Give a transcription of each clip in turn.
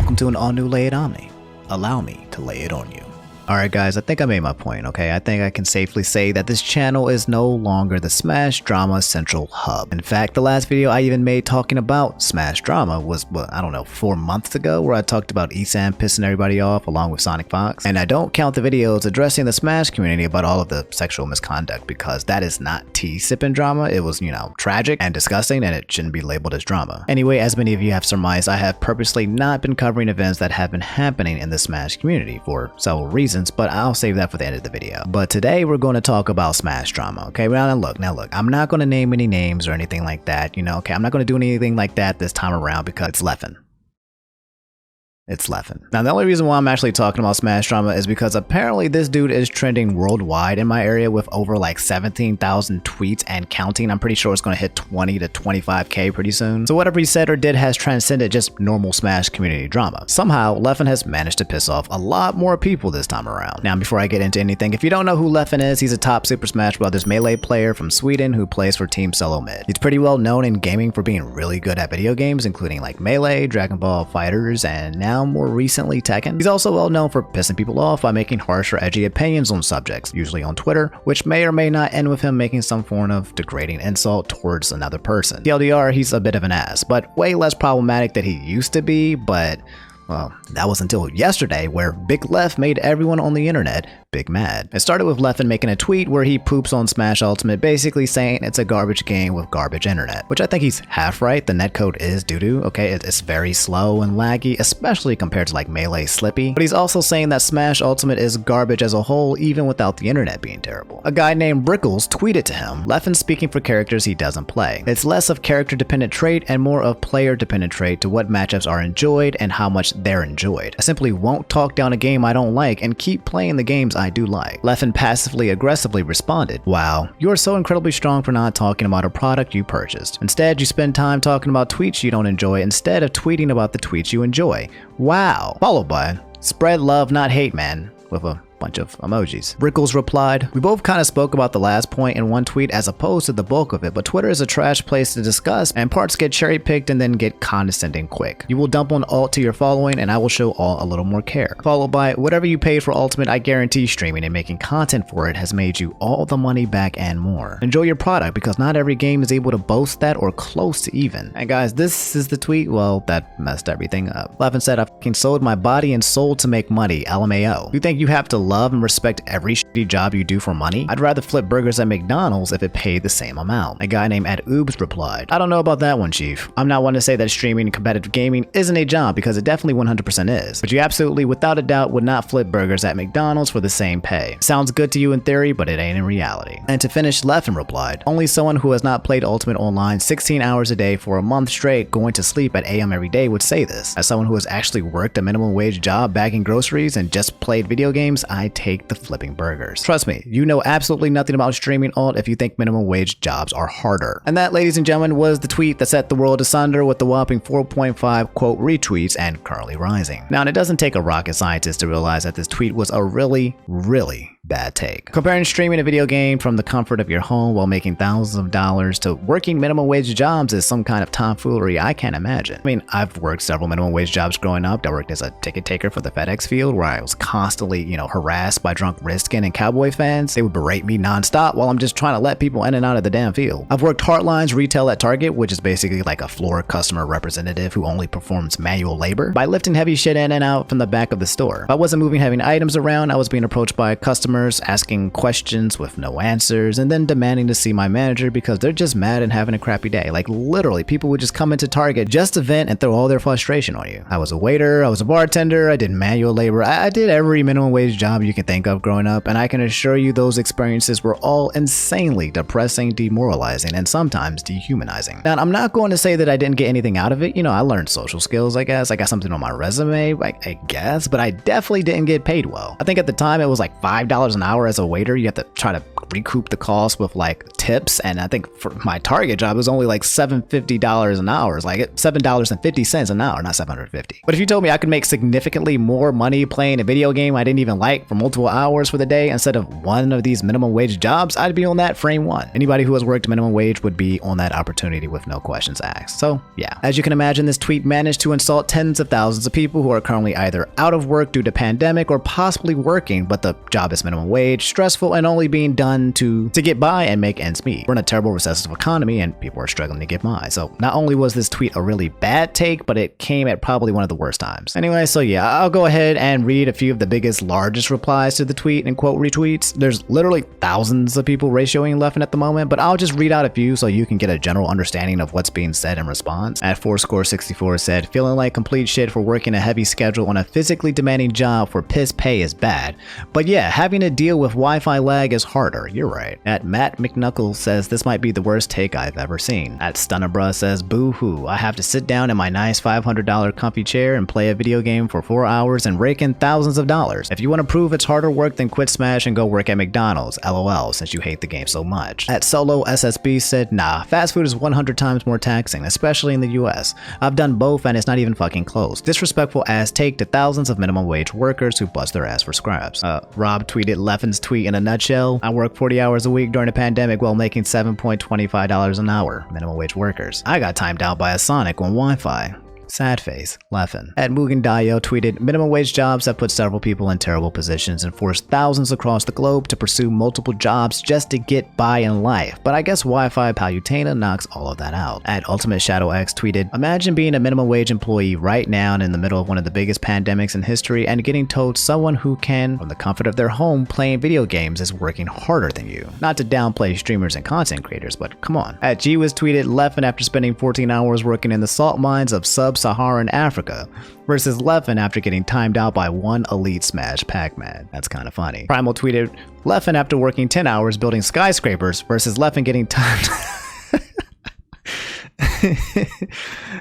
Welcome to an all-new Lay It Omni. Allow me to lay it on you. Alright guys, I think I made my point, okay? I think I can safely say that this channel is no longer the Smash Drama central hub. In fact, the last video I even made talking about Smash Drama was, what, I don't know, 4 months ago, where I talked about Esam pissing everybody off along with Sonic Fox. And I don't count the videos addressing the Smash community about all of the sexual misconduct, because that is not tea-sipping drama. It was, tragic and disgusting, and it shouldn't be labeled as drama. Anyway, as many of you have surmised, I have purposely not been covering events that have been happening in the Smash community for several reasons, but I'll save that for the end of the video. But today we're going to talk about Smash drama, okay? Now look, I'm not going to name any names or anything like that, okay? I'm not going to do anything like that this time around because it's Leffen. It's Leffen. Now, the only reason why I'm actually talking about Smash drama is because apparently this dude is trending worldwide in my area with over like 17,000 tweets and counting. I'm pretty sure it's going to hit 20 to 25k pretty soon. So whatever he said or did has transcended just normal Smash community drama. Somehow, Leffen has managed to piss off a lot more people this time around. Now, before I get into anything, if you don't know who Leffen is, he's a top Super Smash Bros. Melee player from Sweden who plays for Team Solo Mid. He's pretty well known in gaming for being really good at video games, including like Melee, Dragon Ball Fighters, and now more recently Tekken. He's also well known for pissing people off by making harsh or edgy opinions on subjects, usually on Twitter, which may or may not end with him making some form of degrading insult towards another person. TLDR, he's a bit of an ass, but way less problematic than he used to be, but well, that was until yesterday where Big Left made everyone on the internet big mad. It started with Leffen making a tweet where he poops on Smash Ultimate, basically saying it's a garbage game with garbage internet, which I think he's half right. The netcode is doo-doo, okay? It's very slow and laggy, especially compared to like Melee Slippy, but he's also saying that Smash Ultimate is garbage as a whole, even without the internet being terrible. A guy named Brickles tweeted to him, Leffen's speaking for characters he doesn't play. It's less of character-dependent trait and more of player-dependent trait to what matchups are enjoyed and how much they're enjoyed. I simply won't talk down a game I don't like and keep playing the games I do like. Leffen passively aggressively responded, wow, you're so incredibly strong for not talking about a product you purchased. Instead, you spend time talking about tweets you don't enjoy instead of tweeting about the tweets you enjoy. Wow. Followed by, spread love, not hate, man, with a bunch of emojis. Brickles replied, we both kind of spoke about the last point in one tweet as opposed to the bulk of it, but Twitter is a trash place to discuss and parts get cherry picked and then get condescending quick. You will dump on alt to your following and I will show alt a little more care. Followed by, whatever you paid for Ultimate, I guarantee streaming and making content for it has made you all the money back and more. Enjoy your product because not every game is able to boast that or close to even. And guys, this is the tweet, well, that messed everything up. Leffen said, I fucking sold my body and soul to make money, LMAO. You think you have to love and respect every shitty job you do for money? I'd rather flip burgers at McDonald's if it paid the same amount. A guy named @Oobs replied, I don't know about that one, chief. I'm not one to say that streaming and competitive gaming isn't a job because it definitely 100% is, but you absolutely without a doubt would not flip burgers at McDonald's for the same pay. Sounds good to you in theory, but it ain't in reality. And to finish, Leffen replied, only someone who has not played Ultimate Online 16 hours a day for a month straight going to sleep at AM every day would say this. As someone who has actually worked a minimum wage job bagging groceries and just played video games, I take the flipping burgers. Trust me, you know absolutely nothing about streaming alt if you think minimum wage jobs are harder. And that, ladies and gentlemen, was the tweet that set the world asunder with the whopping 4.5 quote retweets and currently rising. Now, it doesn't take a rocket scientist to realize that this tweet was a really bad take. Comparing streaming a video game from the comfort of your home while making thousands of dollars to working minimum wage jobs is some kind of tomfoolery I can't imagine. I mean, I've worked several minimum wage jobs growing up. I worked as a ticket taker for the FedEx field where I was constantly, harassed by drunk Redskin and Cowboy fans. They would berate me nonstop while I'm just trying to let people in and out of the damn field. I've worked Heartlines retail at Target, which is basically like a floor customer representative who only performs manual labor by lifting heavy shit in and out from the back of the store. If I wasn't moving heavy items around, I was being approached by customers asking questions with no answers and then demanding to see my manager because they're just mad and having a crappy day. Like literally, people would just come into Target just to vent and throw all their frustration on you. I was a waiter, I was a bartender, I did manual labor, I did every minimum wage job you can think of growing up, and I can assure you those experiences were all insanely depressing, demoralizing, and sometimes dehumanizing. Now, I'm not going to say that I didn't get anything out of it. I learned social skills, I guess. I got something on my resume, I guess, but I definitely didn't get paid well. I think at the time it was like $5 an hour as a waiter. You have to try to recoup the cost with like tips, and I think for my Target job it was only like $750 an hour. It's like $7.50 an hour, not $750. But if you told me I could make significantly more money playing a video game I didn't even like for multiple hours for the day instead of one of these minimum wage jobs, I'd be on that frame one. Anybody who has worked minimum wage would be on that opportunity with no questions asked. So yeah, as you can imagine, this tweet managed to insult tens of thousands of people who are currently either out of work due to pandemic or possibly working, but the job is minimum wage, stressful, and only being done to get by and make ends meet. We're in a terrible recessive economy and people are struggling to get by. So not only was this tweet a really bad take, but it came at probably one of the worst times. Anyway, so yeah, I'll go ahead and read a few of the biggest, largest replies to the tweet and quote retweets. There's literally thousands of people ratioing Leffen at the moment, but I'll just read out a few so you can get a general understanding of what's being said in response. At 4score64 said, feeling like complete shit for working a heavy schedule on a physically demanding job for piss pay is bad. But yeah, having to deal with Wi-Fi lag is harder. You're right. At Matt McNuckles says, this might be the worst take I've ever seen. At Stunnerbra says, boo hoo, I have to sit down in my nice $500 comfy chair and play a video game for 4 hours and rake in thousands of dollars. If you want to prove it's harder work, then quit Smash and go work at McDonald's. LOL, since you hate the game so much. At Solo SSB said, nah, fast food is 100 times more taxing, especially in the US. I've done both and it's not even fucking close. Disrespectful ass take to thousands of minimum wage workers who bust their ass for scraps. Rob tweeted Leffen's tweet in a nutshell. I work 40 hours a week during the pandemic while making $7.25 an hour. Minimum wage workers. I got timed out by a Sonic on Wi-Fi. Sad face, Leffen. At Mugen Dayo tweeted, minimum wage jobs have put several people in terrible positions and forced thousands across the globe to pursue multiple jobs just to get by in life. But I guess Wi-Fi Palutena knocks all of that out. At Ultimate Shadow X tweeted, imagine being a minimum wage employee right now and in the middle of one of the biggest pandemics in history and getting told someone who can, from the comfort of their home playing video games, is working harder than you. Not to downplay streamers and content creators, but come on. At Gwiz tweeted, Leffen after spending 14 hours working in the salt mines of Sub-Saharan Africa versus Leffen after getting timed out by one elite Smash Pac-Man. That's kind of funny. Primal tweeted, Leffen after working 10 hours building skyscrapers versus Leffen getting timed.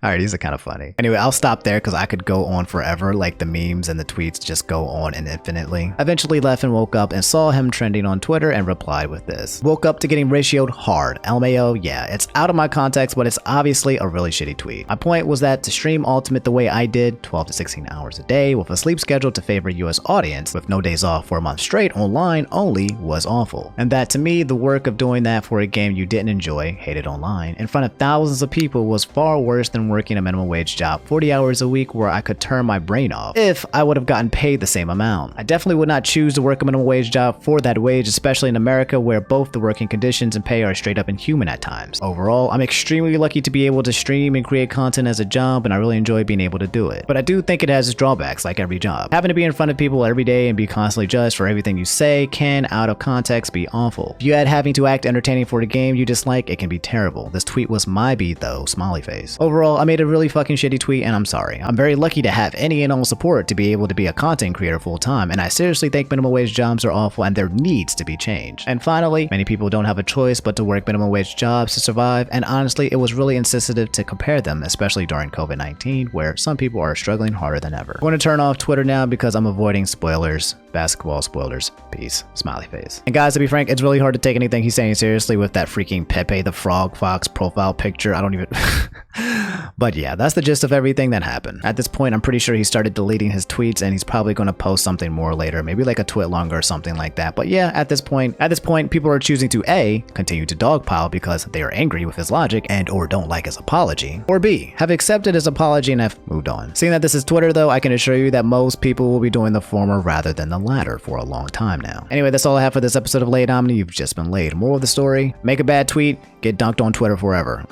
Alright, these are kind of funny. Anyway, I'll stop there because I could go on forever, like the memes and the tweets just go on infinitely. Eventually, Leffen woke up and saw him trending on Twitter and replied with this. Woke up to getting ratioed hard. LMAO, yeah, it's out of my context, but it's obviously a really shitty tweet. My point was that to stream Ultimate the way I did, 12 to 16 hours a day, with a sleep schedule to favor US audience, with no days off for a month straight online only, was awful. And that to me, the work of doing that for a game you didn't enjoy, hated online, in front of thousands of people was far worse than working a minimum wage job 40 hours a week where I could turn my brain off if I would have gotten paid the same amount. I definitely would not choose to work a minimum wage job for that wage, especially in America where both the working conditions and pay are straight up inhuman at times. Overall, I'm extremely lucky to be able to stream and create content as a job, and I really enjoy being able to do it. But I do think it has its drawbacks like every job. Having to be in front of people every day and be constantly judged for everything you say can, out of context, be awful. If you add having to act entertaining for the game you dislike, it can be terrible. This tweet was my beat though, smiley face. Overall, I made a really fucking shitty tweet and I'm sorry. I'm very lucky to have any and all support to be able to be a content creator full time, and I seriously think minimum wage jobs are awful and there needs to be change. And finally, many people don't have a choice but to work minimum wage jobs to survive, and honestly, it was really insensitive to compare them, especially during COVID-19, where some people are struggling harder than ever. I'm going to turn off Twitter now because I'm avoiding spoilers. Basketball spoilers. Peace. Smiley face. And guys, to be frank, it's really hard to take anything he's saying seriously with that freaking Pepe the Frog Fox profile picture. I don't even... But yeah, that's the gist of everything that happened. At this point, I'm pretty sure he started deleting his tweets and he's probably going to post something more later, maybe like a twit longer or something like that. But yeah, at this point, people are choosing to A, continue to dogpile because they are angry with his logic and or don't like his apology, or B, have accepted his apology and have moved on. Seeing that this is Twitter though, I can assure you that most people will be doing the former rather than the latter for a long time now. Anyway, that's all I have for this episode of Laid Omni. You've just been laid. Moral of the story, make a bad tweet, get dunked on Twitter forever.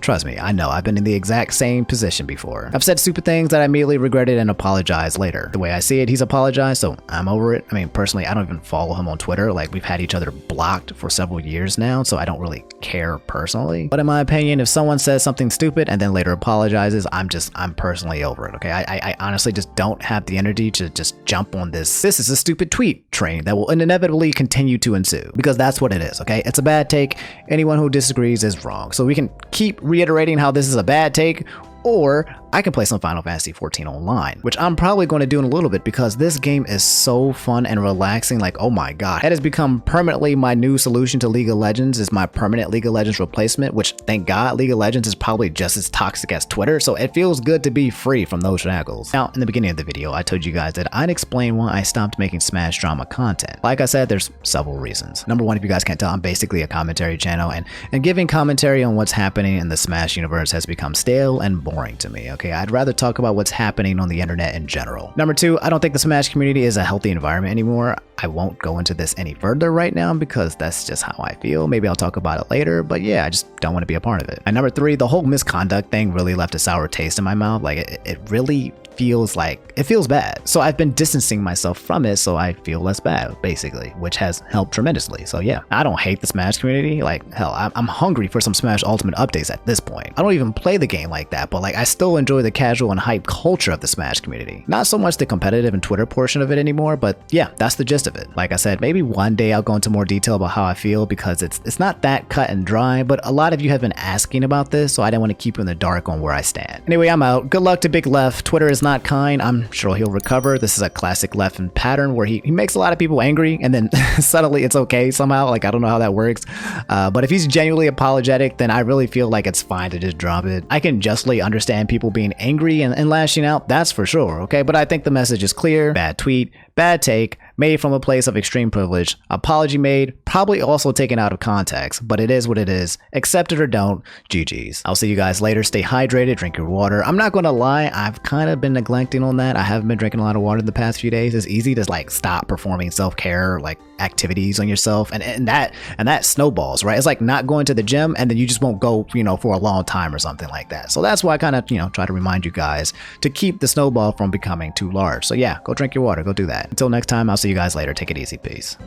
Trust me, I know, I've been in the exact same position before. I've said stupid things that I immediately regretted and apologized later. The way I see it, he's apologized, so I'm over it. I mean, personally, I don't even follow him on Twitter. Like, we've had each other blocked for several years now, so I don't really care personally. But in my opinion, if someone says something stupid and then later apologizes, I'm personally over it, okay? I honestly just don't have the energy to just jump on this is a stupid tweet train that will inevitably continue to ensue, because that's what it is, okay? It's a bad take. Anyone who disagrees is wrong. So we can keep reiterating how this is a bad take, or I can play some Final Fantasy 14 online, which I'm probably going to do in a little bit because this game is so fun and relaxing. Like, oh my god, it has become permanently my new solution to League of Legends. Is my permanent League of Legends replacement, which thank god League of Legends is probably just as toxic as Twitter, so it feels good to be free from those shackles. Now, in the beginning of the video, I told you guys that I'd explain why I stopped making Smash drama content. Like I said, there's several reasons. Number one, if you guys can't tell, I'm basically a commentary channel, and giving commentary on what's happening in the Smash universe has become stale and boring to me, okay? I'd rather talk about what's happening on the internet in general. Number two, I don't think the Smash community is a healthy environment anymore. I won't go into this any further right now because that's just how I feel. Maybe I'll talk about it later, but yeah, I just don't want to be a part of it. And number three, the whole misconduct thing really left a sour taste in my mouth. Like it really feels bad. So I've been distancing myself from it so I feel less bad, basically, which has helped tremendously. So yeah, I don't hate the Smash community. Like hell, I'm hungry for some Smash Ultimate updates at this point. I don't even play the game like that, but like I still enjoy the casual and hype culture of the Smash community. Not so much the competitive and Twitter portion of it anymore, but yeah, that's the gist of it. Like I said, maybe one day I'll go into more detail about how I feel because it's not that cut and dry, but a lot of you have been asking about this, so I didn't want to keep you in the dark on where I stand. Anyway, I'm out. Good luck to Big Leff. Twitter is not kind. I'm sure he'll recover. This is a classic Leffen pattern where he makes a lot of people angry and then suddenly it's okay somehow. Like, I don't know how that works. But if he's genuinely apologetic, then I really feel like it's fine to just drop it. I can justly understand people being angry and lashing out. That's for sure. Okay. But I think the message is clear. Bad tweet, bad take, made from a place of extreme privilege, apology made, probably also taken out of context, but it is what it is. Accept it or don't. GG's. I'll see you guys later. Stay hydrated, drink your water. I'm not gonna lie, I've kind of been neglecting on that. I haven't been drinking a lot of water in the past few days. It's easy to like stop performing self-care like activities on yourself, and that snowballs, right? It's like not going to the gym and then you just won't go, for a long time or something like that. So that's why I kind of, try to remind you guys to keep the snowball from becoming too large. So yeah, go drink your water, go do that. Until next time, I'll see you guys later. Take it easy. Peace.